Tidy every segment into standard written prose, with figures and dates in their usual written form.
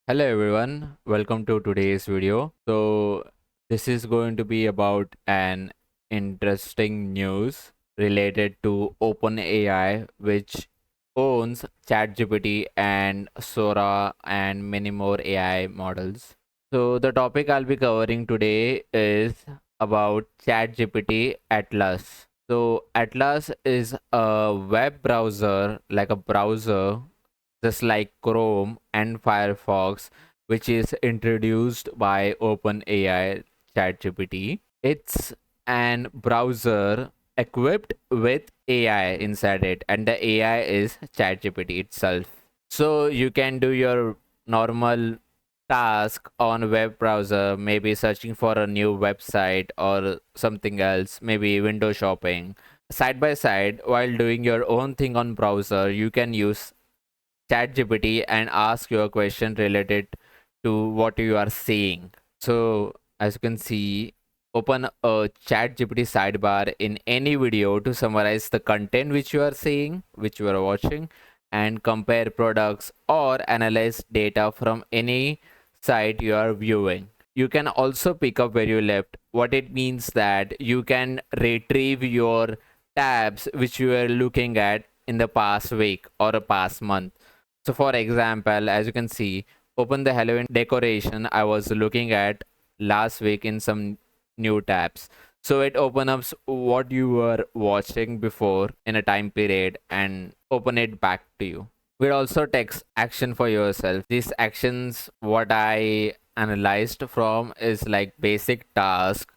Hello everyone, welcome to today's video. This is going to be about an interesting news related to OpenAI, which owns ChatGPT and Sora and many more AI models. So the topic I'll be covering today is about ChatGPT Atlas. So Atlas is a web browser, like a browser just like Chrome and Firefox, which is introduced by OpenAI ChatGPT. It's an browser equipped with AI inside it, and the AI is ChatGPT itself. So you can do your normal task on web browser, maybe searching for a new website or something else, maybe window shopping. Side by side, while doing your own thing on browser, you can use ChatGPT and ask your question related to what you are seeing. So, as you can see, open a ChatGPT sidebar in any video to summarize the content which you are seeing, which you are watching, and compare products or analyze data from any site you are viewing. You can also pick up where you left. What it means that you can retrieve your tabs which you were looking at in the past week or a past month. So for example, as you can see, open the Halloween decoration I was looking at last week in some new tabs. So it opens up what you were watching before in a time period and open it back to you. We'll also text action for yourself. These actions, what I analyzed from is like basic task.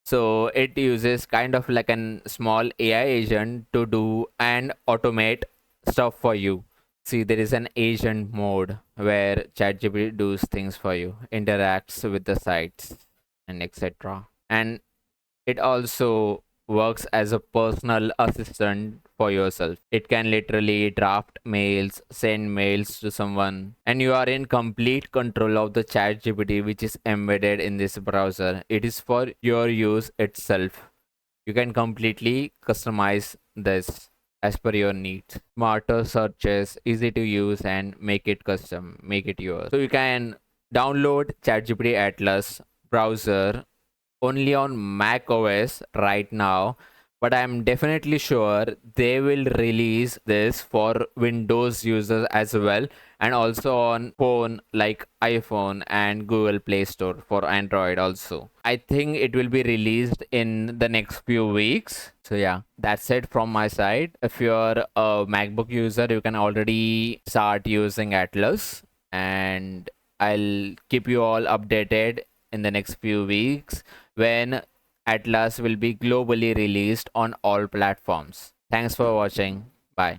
So it uses kind of like a small AI agent to do and automate stuff for you. See, there is an agent mode where ChatGPT does things for you, interacts with the sites, and etc. And it also works as a personal assistant for yourself. It can literally draft mails, send mails to someone, and you are in complete control of the ChatGPT which is embedded in this browser. It is for your use itself. You can completely customize this as per your needs. Smarter searches, easy to use, and make it custom, make it yours. So you can download ChatGPT Atlas browser only on Mac OS right now, but I'm definitely sure they will release this for Windows users as well, and also on phone like iPhone and Google Play Store for Android also. I think it will be released in the next few weeks. So yeah, that's it from my side. If you're a MacBook user, you can already start using Atlas, and I'll keep you all updated in the next few weeks when Atlas will be globally released on all platforms. Thanks for watching. Bye.